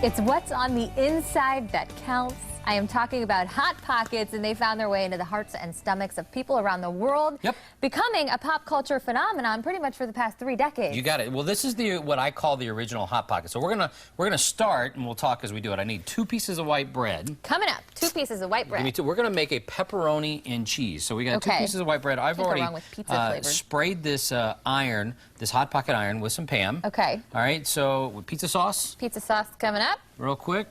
It's what's on the inside that counts. I am talking about Hot Pockets, and they found their way into the hearts and stomachs of people around the world, becoming a pop culture phenomenon pretty much for the past 3 decades. You got it. Well, this is what I call the original Hot Pocket. So we're gonna start, and we'll talk as we do it. I need 2 pieces of white bread. Coming up, 2 pieces of white bread. We're gonna make a pepperoni and cheese. So we got 2 pieces of white bread. I've already sprayed this this Hot Pocket iron with some Pam. Okay. All right. So with pizza sauce. Pizza sauce coming up. Real quick.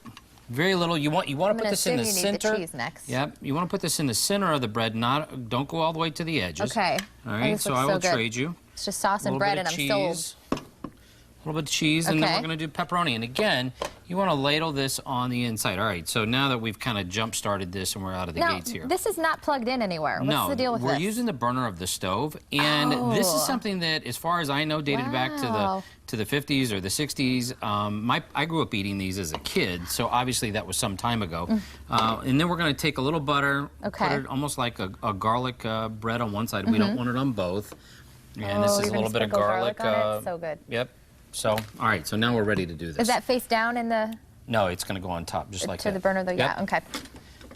Very little. You want to put this in the center. You need the cheese next. Yep. You want to put this in the center of the bread. Don't go all the way to the edges. Okay. All right. So I will trade you. It's just sauce and bread, and I'm sold. A little bit of cheese, and then we're going to do pepperoni. And again, you want to ladle this on the inside. All right, so now that we've kind of jump-started this and we're out of the gates here. This is not plugged in anywhere. What's the deal with this? We're using the burner of the stove, and this is something that, as far as I know, dated back to the 50s or the 60s. I grew up eating these as a kid, so obviously that was some time ago. And then we're going to take a little butter, put it almost like a garlic bread on one side. We don't want it on both. And this is a little bit of garlic. On it? So good. Yep. So, all right, so now we're ready to do this. Is that face down in the... No, it's going to go on top, just like that. To the burner, though? Yep. Yeah, okay.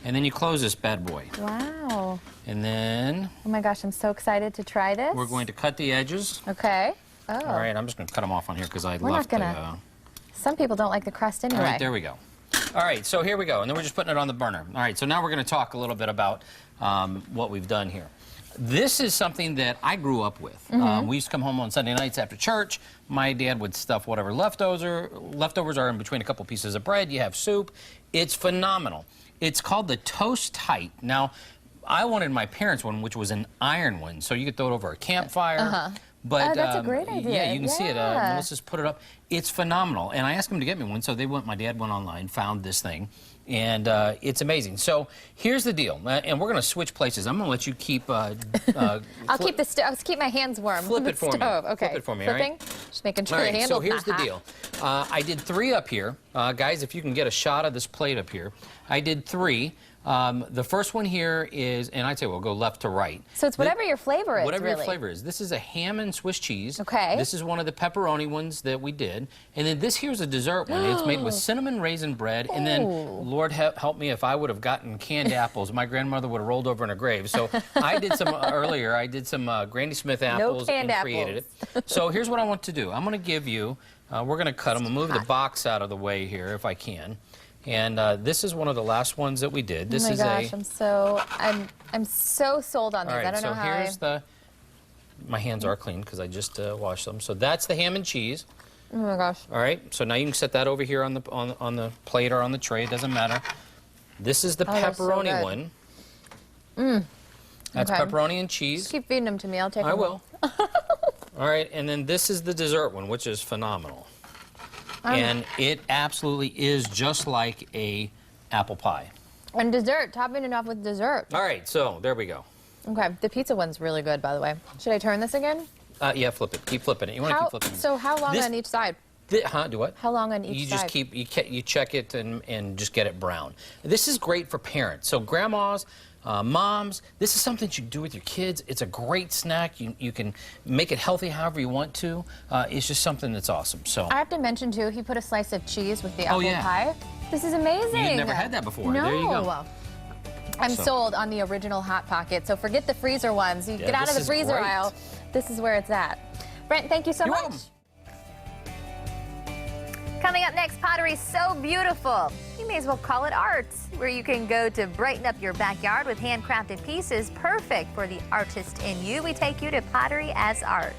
And then you close this bad boy. Wow. And then... Oh, my gosh, I'm so excited to try this. We're going to cut the edges. Okay. Oh. All right, I'm just going to cut them off on here because I left not gonna... Some people don't like the crust anyway. All right, there we go. All right, so here we go. And then we're just putting it on the burner. All right, so now we're going to talk a little bit about what we've done here. This is something that I grew up with. We used to come home on Sunday nights after church. My dad would stuff whatever leftovers are in between a couple pieces of bread. You have soup. It's phenomenal. It's called the Toast Tight. Now, I wanted my parents' one, which was an iron one, so you could throw it over a campfire. But that's a great idea. Yeah, you can see it. Melissa's put it up. It's phenomenal. And I asked them to get me one, so my dad went online, found this thing, and it's amazing. So here's the deal, and we're going to switch places. I'm going to let you keep... I'll keep my hands warm. Flip it for me. Okay. Flip it for me, Flipping? all right? Just making sure the handle's so here's the deal. I did 3 up here. Guys, if you can get a shot of this plate up here. I did 3. The first one here is, and I'd say we'll go left to right. So it's whatever your flavor is, Whatever your flavor is. This is a ham and Swiss cheese. Okay. This is one of the pepperoni ones that we did. And then this here's a dessert one. It's made with cinnamon raisin bread. And then, Lord help me, if I would have gotten canned apples, my grandmother would have rolled over in her grave. So I did some earlier. I did some Granny Smith apples and created it. So here's what I want to do. I'm going to give you, we're going to cut them. I'll move the box out of the way here if I can. And this is one of the last ones that we did. This is I'm so sold on these. All right, I don't know how. Here's my hands are clean because I just washed them. So that's the ham and cheese. Oh my gosh. All right. So now you can set that over here on the plate or on the tray. It doesn't matter. This is the pepperoni one. That's pepperoni and cheese. Just keep feeding them to me. I'll take them. I will. All right. And then this is the dessert one, which is phenomenal. And it absolutely is just like a apple pie. And dessert, topping it off with dessert. All right, so there we go. Okay, the pizza one's really good, by the way. Should I turn this again? Yeah, flip it. Keep flipping it. You want to keep flipping it. So how long on each side? Do what? How long on each side? You check it and just get it brown. This is great for parents. So grandmas, moms, this is something you do with your kids. It's a great snack. You can make it healthy however you want to. It's just something that's awesome. So I have to mention, too, he put a slice of cheese with the apple pie. This is amazing. You've never had that before. No. There you go. I'm sold on the original Hot Pocket. So forget the freezer ones. You get out of the freezer aisle. This is where it's at. Brent, thank you so much. Coming up next, pottery so beautiful, you may as well call it art, where you can go to brighten up your backyard with handcrafted pieces perfect for the artist in you. We take you to Pottery as Art.